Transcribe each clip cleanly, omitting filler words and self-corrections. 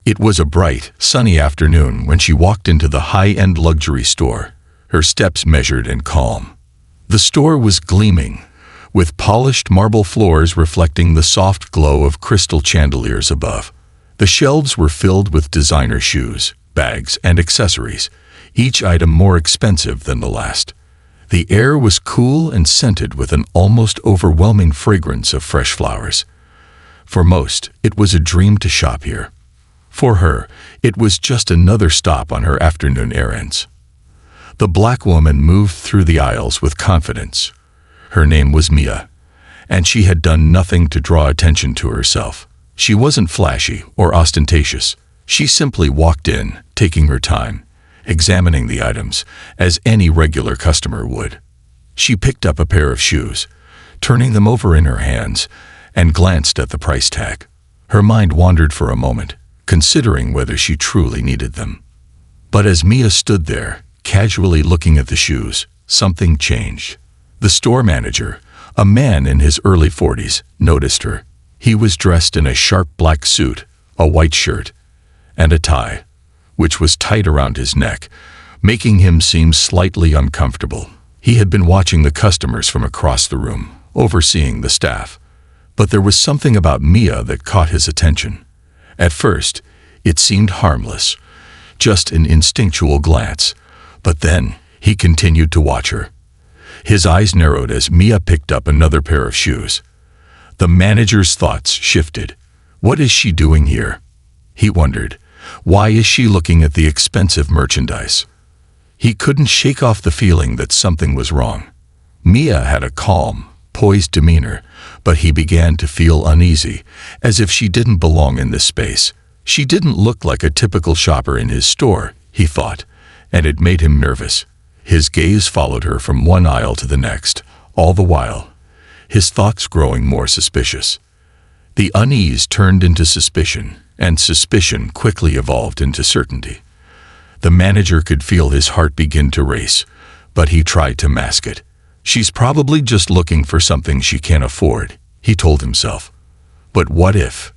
It was a bright, sunny afternoon when she walked into the high-end luxury store, her steps measured and calm. The store was gleaming, with polished marble floors reflecting the soft glow of crystal chandeliers above. The shelves were filled with designer shoes, bags, and accessories, each item more expensive than the last. The air was cool and scented with an almost overwhelming fragrance of fresh flowers. For most, it was a dream to shop here. For her, it was just another stop on her afternoon errands. The black woman moved through the aisles with confidence. Her name was Mia, and she had done nothing to draw attention to herself. She wasn't flashy or ostentatious. She simply walked in, taking her time, examining the items, as any regular customer would. She picked up a pair of shoes, turning them over in her hands, and glanced at the price tag. Her mind wandered for a moment, considering whether she truly needed them. But as Mia stood there, casually looking at the shoes, something changed. The store manager, a man in his early 40s, noticed her. He was dressed in a sharp black suit, a white shirt, and a tie, which was tight around his neck, making him seem slightly uncomfortable. He had been watching the customers from across the room, overseeing the staff. But there was something about Mia that caught his attention. At first, it seemed harmless, just an instinctual glance. But then, he continued to watch her. His eyes narrowed as Mia picked up another pair of shoes. The manager's thoughts shifted. What is she doing here? He wondered. Why is she looking at the expensive merchandise? He couldn't shake off the feeling that something was wrong. Mia had a calm, poised demeanor, but he began to feel uneasy, as if she didn't belong in this space. She didn't look like a typical shopper in his store, he thought, and it made him nervous. His gaze followed her from one aisle to the next, all the while, his thoughts growing more suspicious. The unease turned into suspicion, and suspicion quickly evolved into certainty. The manager could feel his heart begin to race, but he tried to mask it. She's probably just looking for something she can't afford, he told himself. But what if?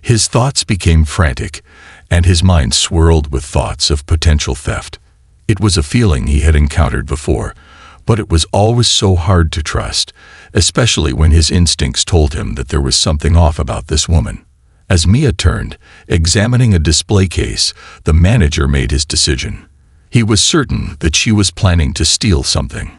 His thoughts became frantic, and his mind swirled with thoughts of potential theft. It was a feeling he had encountered before, but it was always so hard to trust, especially when his instincts told him that there was something off about this woman. As Mia turned, examining a display case, the manager made his decision. He was certain that she was planning to steal something.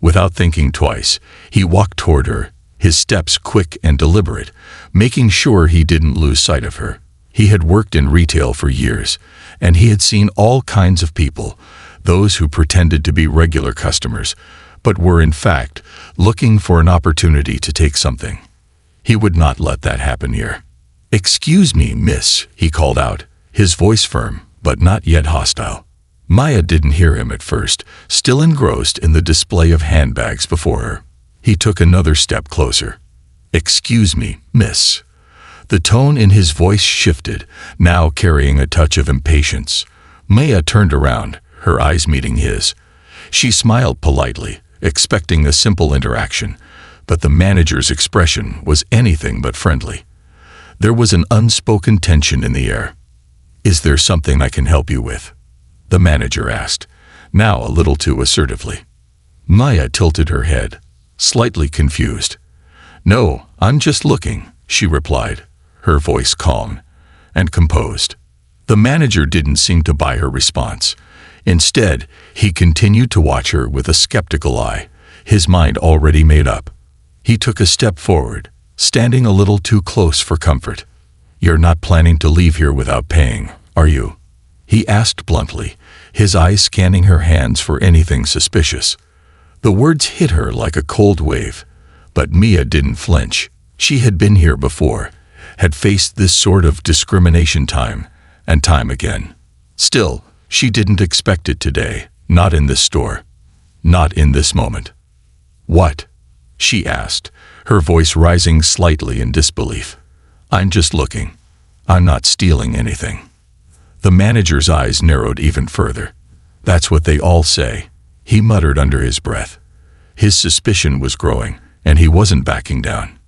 Without thinking twice, he walked toward her, his steps quick and deliberate, making sure he didn't lose sight of her. He had worked in retail for years, and he had seen all kinds of people, those who pretended to be regular customers, but were in fact looking for an opportunity to take something. He would not let that happen here. "Excuse me, miss," he called out, his voice firm, but not yet hostile. Maya didn't hear him at first, still engrossed in the display of handbags before her. He took another step closer. "Excuse me, miss." The tone in his voice shifted, now carrying a touch of impatience. Maya turned around, her eyes meeting his. She smiled politely, expecting a simple interaction, but the manager's expression was anything but friendly. There was an unspoken tension in the air. "Is there something I can help you with?" the manager asked, now a little too assertively. Maya tilted her head, slightly confused. "No, I'm just looking," she replied, her voice calm and composed. The manager didn't seem to buy her response. Instead, he continued to watch her with a skeptical eye, his mind already made up. He took a step forward, standing a little too close for comfort. "You're not planning to leave here without paying, are you?" he asked bluntly, his eyes scanning her hands for anything suspicious. The words hit her like a cold wave, but Mia didn't flinch. She had been here before, had faced this sort of discrimination time and time again. Still, she didn't expect it today, not in this store, not in this moment. "What?" she asked, her voice rising slightly in disbelief. "I'm just looking. I'm not stealing anything." The manager's eyes narrowed even further. "That's what they all say," he muttered under his breath. His suspicion was growing, and he wasn't backing down.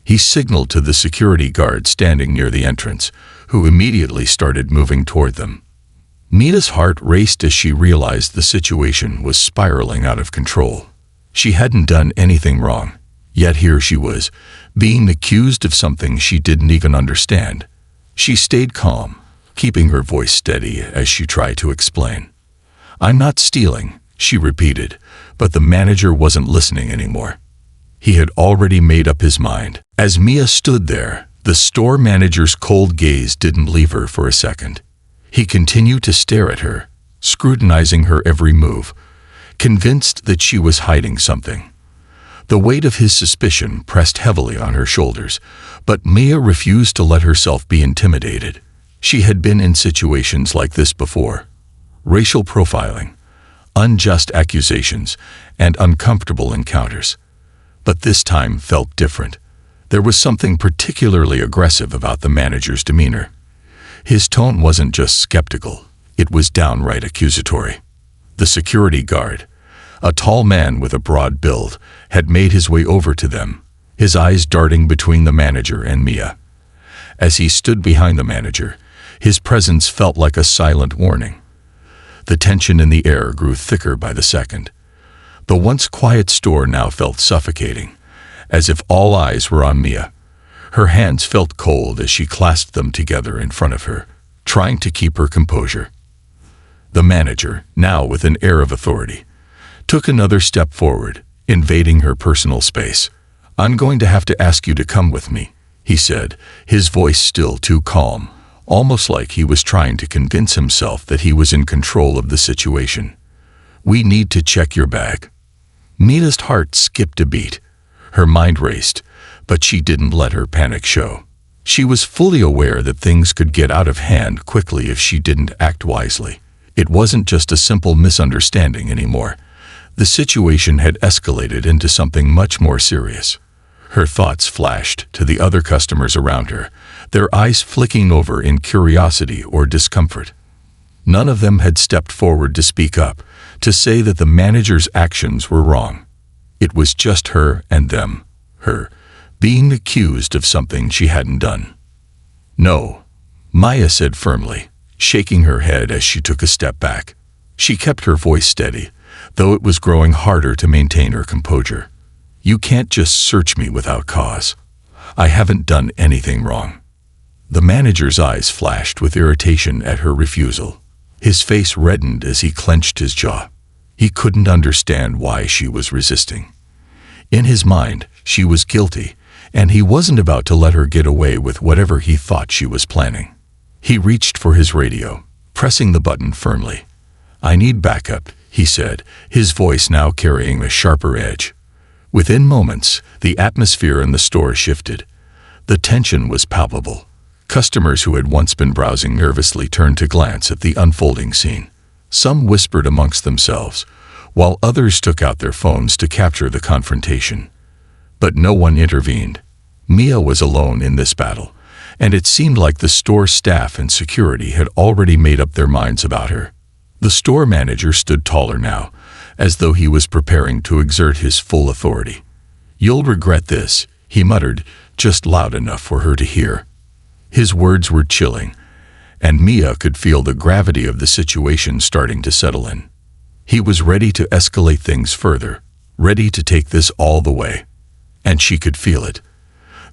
He signaled to the security guard standing near the entrance, who immediately started moving toward them. Mia's heart raced as she realized the situation was spiraling out of control. She hadn't done anything wrong, yet here she was, being accused of something she didn't even understand. She stayed calm, keeping her voice steady as she tried to explain. "I'm not stealing," she repeated, but the manager wasn't listening anymore. He had already made up his mind. As Mia stood there, the store manager's cold gaze didn't leave her for a second. He continued to stare at her, scrutinizing her every move, convinced that she was hiding something. The weight of his suspicion pressed heavily on her shoulders, but Mia refused to let herself be intimidated. She had been in situations like this before: racial profiling, unjust accusations, and uncomfortable encounters. But this time felt different. There was something particularly aggressive about the manager's demeanor. His tone wasn't just skeptical, it was downright accusatory. The security guard, a tall man with a broad build, had made his way over to them, his eyes darting between the manager and Mia. As he stood behind the manager, his presence felt like a silent warning. The tension in the air grew thicker by the second. The once quiet store now felt suffocating, as if all eyes were on Mia. Her hands felt cold as she clasped them together in front of her, trying to keep her composure. The manager, now with an air of authority, took another step forward, invading her personal space. "I'm going to have to ask you to come with me," he said, his voice still too calm, almost like he was trying to convince himself that he was in control of the situation. "We need to check your bag." Mia's heart skipped a beat. Her mind raced, but she didn't let her panic show. She was fully aware that things could get out of hand quickly if she didn't act wisely. It wasn't just a simple misunderstanding anymore. The situation had escalated into something much more serious. Her thoughts flashed to the other customers around her, their eyes flicking over in curiosity or discomfort. None of them had stepped forward to speak up, to say that the manager's actions were wrong. It was just her and them, her, being accused of something she hadn't done. "No," Mia said firmly, shaking her head as she took a step back. She kept her voice steady, though it was growing harder to maintain her composure. "You can't just search me without cause. I haven't done anything wrong." The manager's eyes flashed with irritation at her refusal. His face reddened as he clenched his jaw. He couldn't understand why she was resisting. In his mind, she was guilty, and he wasn't about to let her get away with whatever he thought she was planning. He reached for his radio, pressing the button firmly. "I need backup," he said, his voice now carrying a sharper edge. Within moments, the atmosphere in the store shifted. The tension was palpable. Customers who had once been browsing nervously turned to glance at the unfolding scene. Some whispered amongst themselves, while others took out their phones to capture the confrontation. But no one intervened. Mia was alone in this battle, and it seemed like the store staff and security had already made up their minds about her. The store manager stood taller now, as though he was preparing to exert his full authority. "You'll regret this," he muttered, just loud enough for her to hear. His words were chilling, and Mia could feel the gravity of the situation starting to settle in. He was ready to escalate things further, ready to take this all the way. And she could feel it.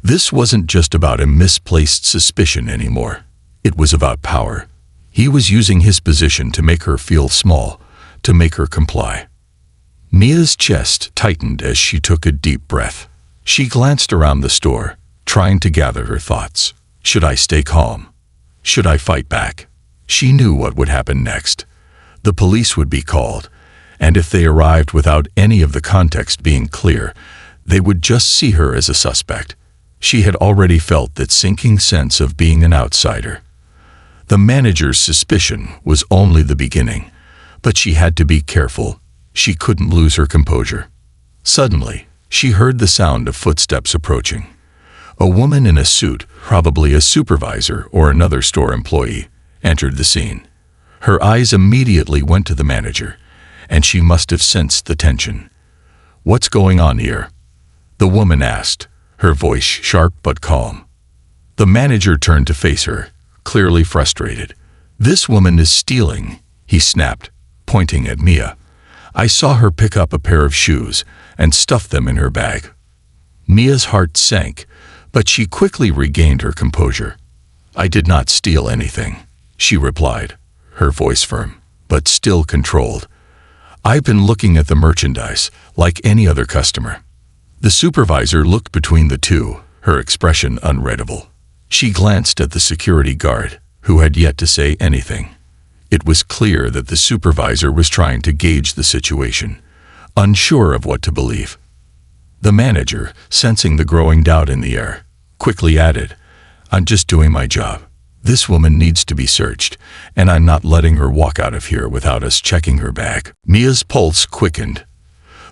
This wasn't just about a misplaced suspicion anymore. It was about power. He was using his position to make her feel small, to make her comply. Mia's chest tightened as she took a deep breath. She glanced around the store, trying to gather her thoughts. Should I stay calm? Should I fight back? She knew what would happen next. The police would be called, and if they arrived without any of the context being clear, they would just see her as a suspect. She had already felt that sinking sense of being an outsider. The manager's suspicion was only the beginning, but she had to be careful. She couldn't lose her composure. Suddenly, she heard the sound of footsteps approaching. A woman in a suit, probably a supervisor or another store employee, entered the scene. Her eyes immediately went to the manager, and she must have sensed the tension. "What's going on here?" the woman asked, her voice sharp but calm. The manager turned to face her, clearly frustrated. "This woman is stealing," he snapped, pointing at Mia. "I saw her pick up a pair of shoes and stuff them in her bag." Mia's heart sank, but she quickly regained her composure. "I did not steal anything," she replied, her voice firm, but still controlled. "I've been looking at the merchandise, like any other customer." The supervisor looked between the two, her expression unreadable. She glanced at the security guard, who had yet to say anything. It was clear that the supervisor was trying to gauge the situation, unsure of what to believe. The manager, sensing the growing doubt in the air, quickly added, "I'm just doing my job. This woman needs to be searched, and I'm not letting her walk out of here without us checking her bag." Mia's pulse quickened.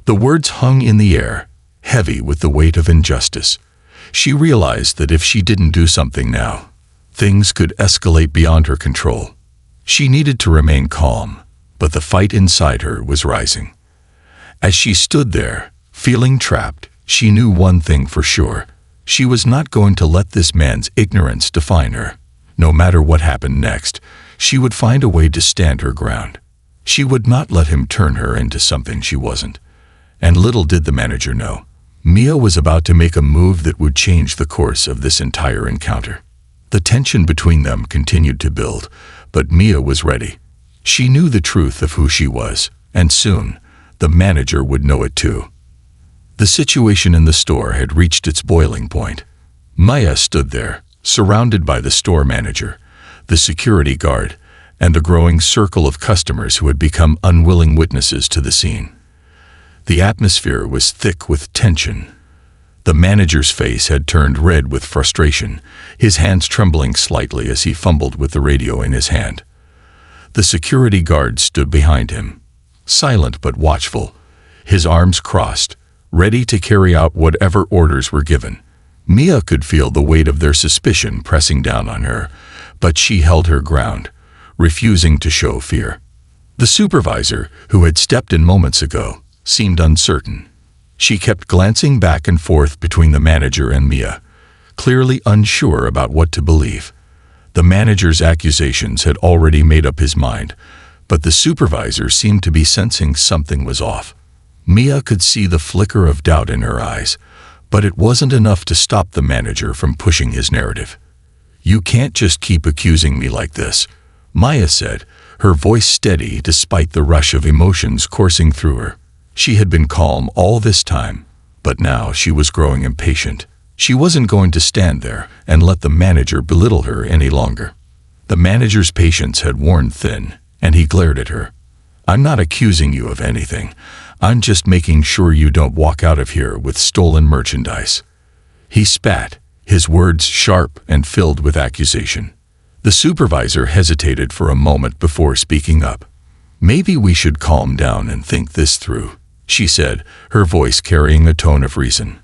The words hung in the air, heavy with the weight of injustice. She realized that if she didn't do something now, things could escalate beyond her control. She needed to remain calm, but the fight inside her was rising. As she stood there, feeling trapped, she knew one thing for sure. She was not going to let this man's ignorance define her. No matter what happened next, she would find a way to stand her ground. She would not let him turn her into something she wasn't. And little did the manager know, Mia was about to make a move that would change the course of this entire encounter. The tension between them continued to build, but Mia was ready. She knew the truth of who she was, and soon, the manager would know it too. The situation in the store had reached its boiling point. Maya stood there, surrounded by the store manager, the security guard, and the growing circle of customers who had become unwilling witnesses to the scene. The atmosphere was thick with tension. The manager's face had turned red with frustration, his hands trembling slightly as he fumbled with the radio in his hand. The security guard stood behind him, silent but watchful, his arms crossed, ready to carry out whatever orders were given. Mia could feel the weight of their suspicion pressing down on her, but she held her ground, refusing to show fear. The supervisor, who had stepped in moments ago, seemed uncertain. She kept glancing back and forth between the manager and Mia, clearly unsure about what to believe. The manager's accusations had already made up his mind, but the supervisor seemed to be sensing something was off. Mia could see the flicker of doubt in her eyes, but it wasn't enough to stop the manager from pushing his narrative. "You can't just keep accusing me like this," Maya said, her voice steady despite the rush of emotions coursing through her. She had been calm all this time, but now she was growing impatient. She wasn't going to stand there and let the manager belittle her any longer. The manager's patience had worn thin, and he glared at her. "I'm not accusing you of anything. I'm just making sure you don't walk out of here with stolen merchandise." He spat, his words sharp and filled with accusation. The supervisor hesitated for a moment before speaking up. "Maybe we should calm down and think this through," she said, her voice carrying a tone of reason.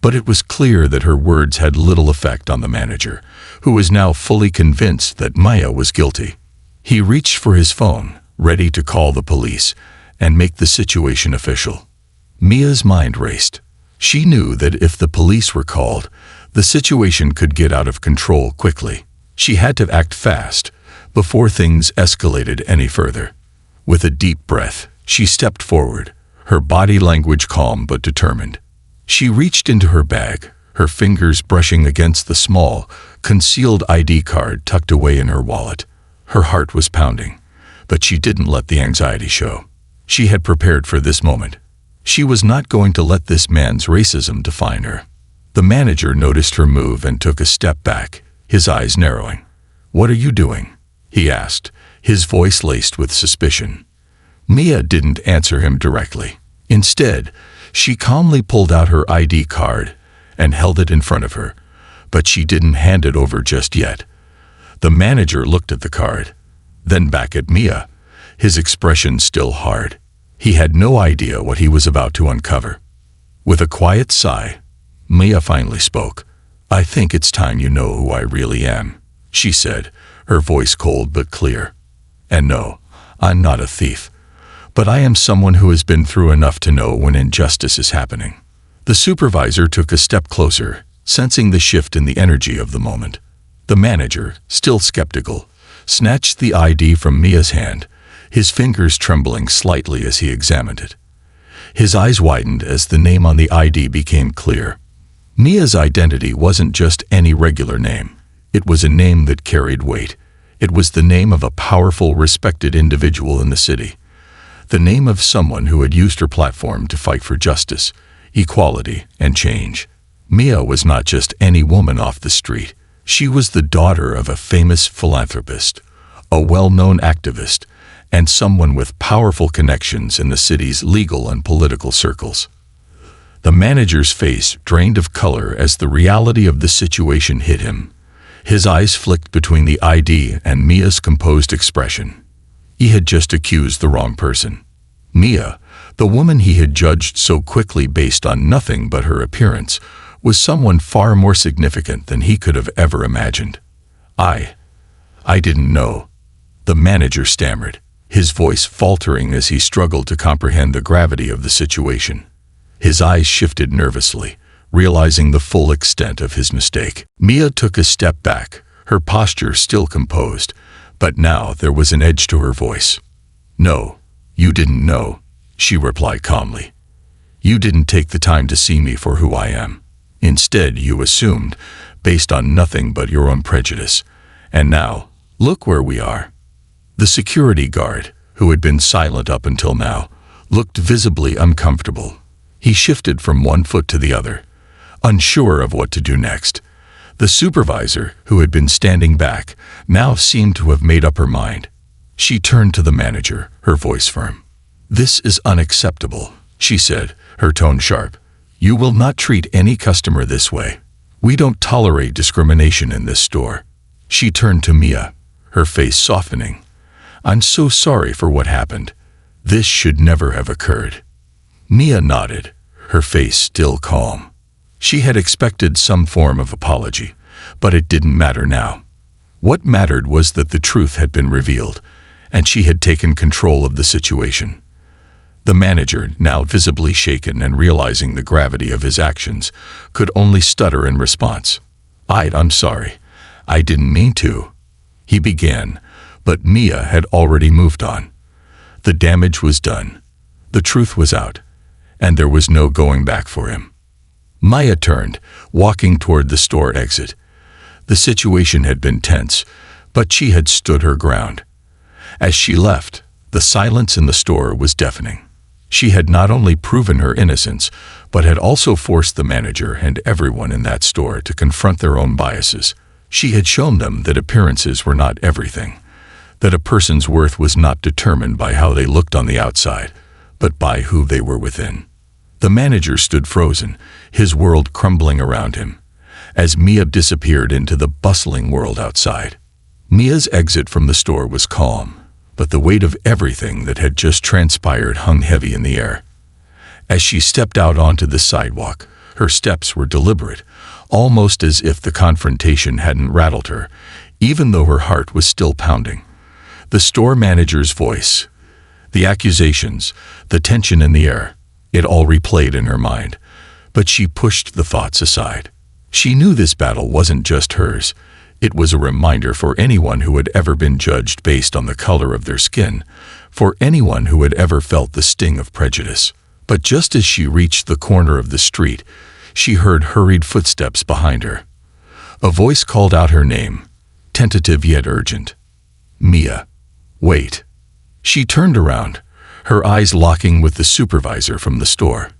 But it was clear that her words had little effect on the manager, who was now fully convinced that Maya was guilty. He reached for his phone, ready to call the police and make the situation official. Mia's mind raced. She knew that if the police were called, the situation could get out of control quickly. She had to act fast, before things escalated any further. With a deep breath, she stepped forward, her body language calm but determined. She reached into her bag, her fingers brushing against the small, concealed ID card tucked away in her wallet. Her heart was pounding, but she didn't let the anxiety show. She had prepared for this moment. She was not going to let this man's racism define her. The manager noticed her move and took a step back, his eyes narrowing. "What are you doing?" he asked, his voice laced with suspicion. Mia didn't answer him directly. Instead, she calmly pulled out her ID card and held it in front of her, but she didn't hand it over just yet. The manager looked at the card, then back at Mia, his expression still hard. He had no idea what he was about to uncover. With a quiet sigh, Mia finally spoke. "I think it's time you know who I really am," she said, her voice cold but clear. "And no, I'm not a thief. But I am someone who has been through enough to know when injustice is happening." The supervisor took a step closer, sensing the shift in the energy of the moment. The manager, still skeptical, snatched the ID from Mia's hand, his fingers trembling slightly as he examined it. His eyes widened as the name on the ID became clear. Mia's identity wasn't just any regular name. It was a name that carried weight. It was the name of a powerful, respected individual in the city. The name of someone who had used her platform to fight for justice, equality, and change. Mia was not just any woman off the street. She was the daughter of a famous philanthropist, a well-known activist, and someone with powerful connections in the city's legal and political circles. The manager's face drained of color as the reality of the situation hit him. His eyes flicked between the ID and Mia's composed expression. He had just accused the wrong person. Mia, the woman he had judged so quickly based on nothing but her appearance, was someone far more significant than he could have ever imagined. I didn't know," the manager stammered, his voice faltering as he struggled to comprehend the gravity of the situation. His eyes shifted nervously, realizing the full extent of his mistake. Mia took a step back, her posture still composed, but now there was an edge to her voice. "No, you didn't know," she replied calmly. "You didn't take the time to see me for who I am. Instead, you assumed, based on nothing but your own prejudice. And now, look where we are." The security guard, who had been silent up until now, looked visibly uncomfortable. He shifted from one foot to the other, unsure of what to do next. The supervisor, who had been standing back, now seemed to have made up her mind. She turned to the manager, her voice firm. "This is unacceptable," she said, her tone sharp. "You will not treat any customer this way. We don't tolerate discrimination in this store." She turned to Mia, her face softening. "I'm so sorry for what happened. This should never have occurred." Mia nodded, her face still calm. She had expected some form of apology, but it didn't matter now. What mattered was that the truth had been revealed, and she had taken control of the situation. The manager, now visibly shaken and realizing the gravity of his actions, could only stutter in response. I'm sorry. I didn't mean to," he began, but Mia had already moved on. The damage was done. The truth was out, and there was no going back for him. Maya turned, walking toward the store exit. The situation had been tense, but she had stood her ground. As she left, the silence in the store was deafening. She had not only proven her innocence, but had also forced the manager and everyone in that store to confront their own biases. She had shown them that appearances were not everything, that a person's worth was not determined by how they looked on the outside, but by who they were within. The manager stood frozen, his world crumbling around him, as Mia disappeared into the bustling world outside. Mia's exit from the store was calm, but the weight of everything that had just transpired hung heavy in the air. As she stepped out onto the sidewalk, her steps were deliberate, almost as if the confrontation hadn't rattled her, even though her heart was still pounding. The store manager's voice, the accusations, the tension in the air, it all replayed in her mind, but she pushed the thoughts aside. She knew this battle wasn't just hers. It was a reminder for anyone who had ever been judged based on the color of their skin, for anyone who had ever felt the sting of prejudice. But just as she reached the corner of the street, she heard hurried footsteps behind her. A voice called out her name, tentative yet urgent. "Mia, wait." She turned around, her eyes locking with the supervisor from the store.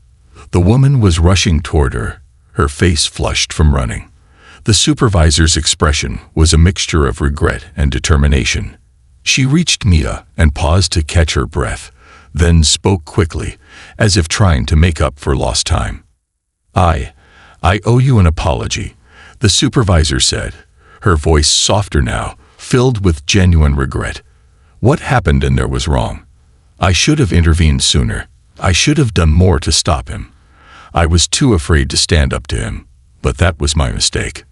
The woman was rushing toward her, her face flushed from running. The supervisor's expression was a mixture of regret and determination. She reached Mia and paused to catch her breath, then spoke quickly, as if trying to make up for lost time. I owe you an apology," the supervisor said, her voice softer now, filled with genuine regret. "What happened in there was wrong. I should have intervened sooner. I should have done more to stop him. I was too afraid to stand up to him, but that was my mistake."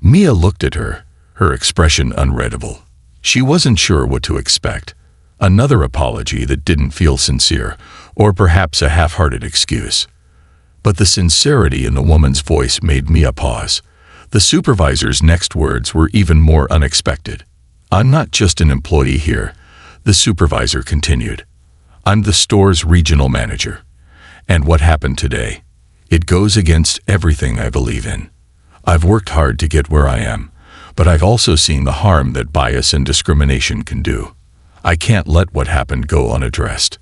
Mia looked at her, her expression unreadable. She wasn't sure what to expect. Another apology that didn't feel sincere, or perhaps a half-hearted excuse. But the sincerity in the woman's voice made Mia pause. The supervisor's next words were even more unexpected. "I'm not just an employee here," the supervisor continued. "I'm the store's regional manager. And what happened today? It goes against everything I believe in. I've worked hard to get where I am, but I've also seen the harm that bias and discrimination can do. I can't let what happened go unaddressed.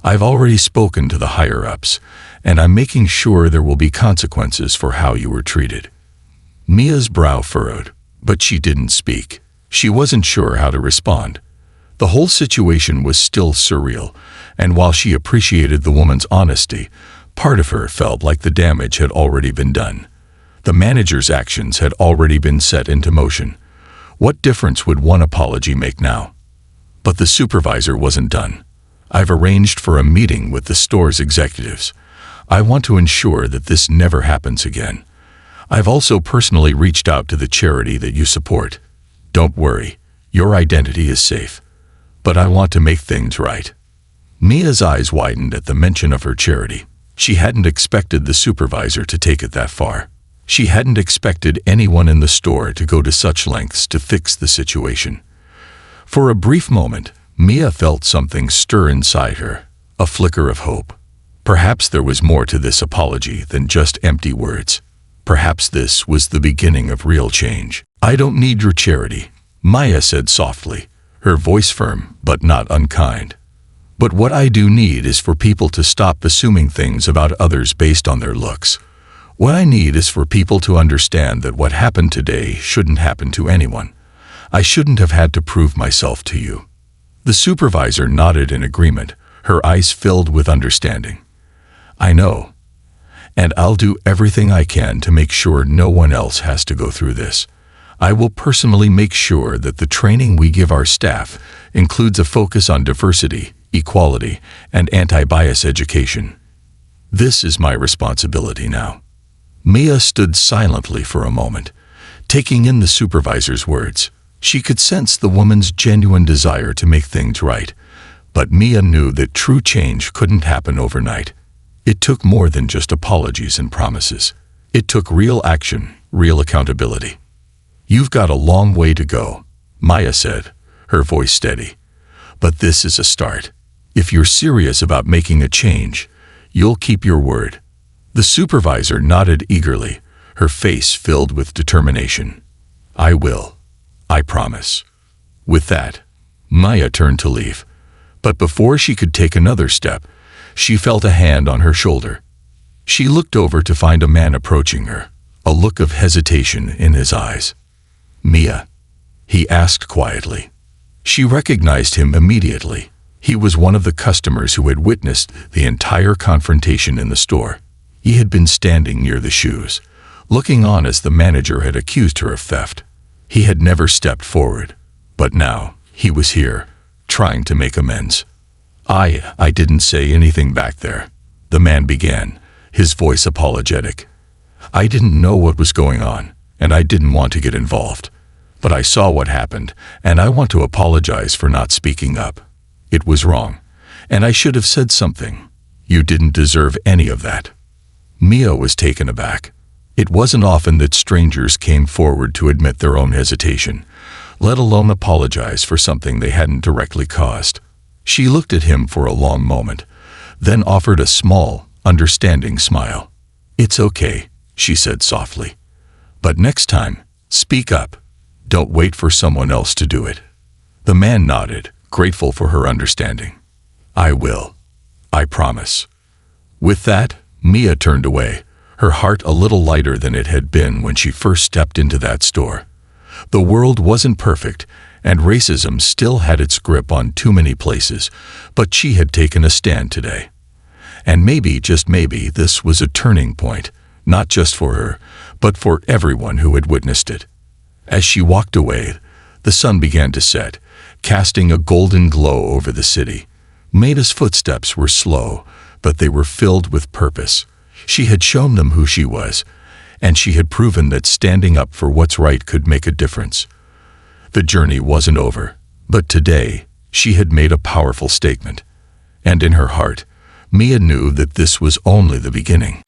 I've already spoken to the higher-ups, and I'm making sure there will be consequences for how you were treated." Mia's brow furrowed, but she didn't speak. She wasn't sure how to respond. The whole situation was still surreal, and while she appreciated the woman's honesty, part of her felt like the damage had already been done. The manager's actions had already been set into motion. What difference would one apology make now? But the supervisor wasn't done. "I've arranged for a meeting with the store's executives. I want to ensure that this never happens again. I've also personally reached out to the charity that you support. Don't worry, your identity is safe. But I want to make things right." Mia's eyes widened at the mention of her charity. She hadn't expected the supervisor to take it that far. She hadn't expected anyone in the store to go to such lengths to fix the situation. For a brief moment, Mia felt something stir inside her, a flicker of hope. Perhaps there was more to this apology than just empty words. Perhaps this was the beginning of real change. "I don't need your charity," Maya said softly, her voice firm but not unkind. "But what I do need is for people to stop assuming things about others based on their looks. What I need is for people to understand that what happened today shouldn't happen to anyone. I shouldn't have had to prove myself to you." The supervisor nodded in agreement, her eyes filled with understanding. "I know. And I'll do everything I can to make sure no one else has to go through this. I will personally make sure that the training we give our staff includes a focus on diversity, equality, and anti-bias education. This is my responsibility now." Mia stood silently for a moment, taking in the supervisor's words. She could sense the woman's genuine desire to make things right, but Mia knew that true change couldn't happen overnight. It took more than just apologies and promises. It took real action, real accountability. "You've got a long way to go," Maya said, her voice steady. "But this is a start. If you're serious about making a change, you'll keep your word." The supervisor nodded eagerly, her face filled with determination. "I will. I promise." With that, Maya turned to leave. But before she could take another step, she felt a hand on her shoulder. She looked over to find a man approaching her, a look of hesitation in his eyes. "Mia?" he asked quietly. She recognized him immediately. He was one of the customers who had witnessed the entire confrontation in the store. He had been standing near the shoes, looking on as the manager had accused her of theft. He had never stepped forward, but now he was here, trying to make amends. I didn't say anything back there," the man began, his voice apologetic. "I didn't know what was going on, and I didn't want to get involved. But I saw what happened, and I want to apologize for not speaking up. It was wrong, and I should have said something. You didn't deserve any of that." Mia was taken aback. It wasn't often that strangers came forward to admit their own hesitation, let alone apologize for something they hadn't directly caused. She looked at him for a long moment, then offered a small, understanding smile. "It's okay," she said softly. "But next time, speak up. Don't wait for someone else to do it." The man nodded, grateful for her understanding. "I will. I promise." With that, Mia turned away, her heart a little lighter than it had been when she first stepped into that store. The world wasn't perfect, and racism still had its grip on too many places, but she had taken a stand today. And maybe, just maybe, this was a turning point, not just for her, but for everyone who had witnessed it. As she walked away, the sun began to set, casting a golden glow over the city. Maida's footsteps were slow, but they were filled with purpose. She had shown them who she was, and she had proven that standing up for what's right could make a difference. The journey wasn't over, but today she had made a powerful statement. And in her heart, Mia knew that this was only the beginning.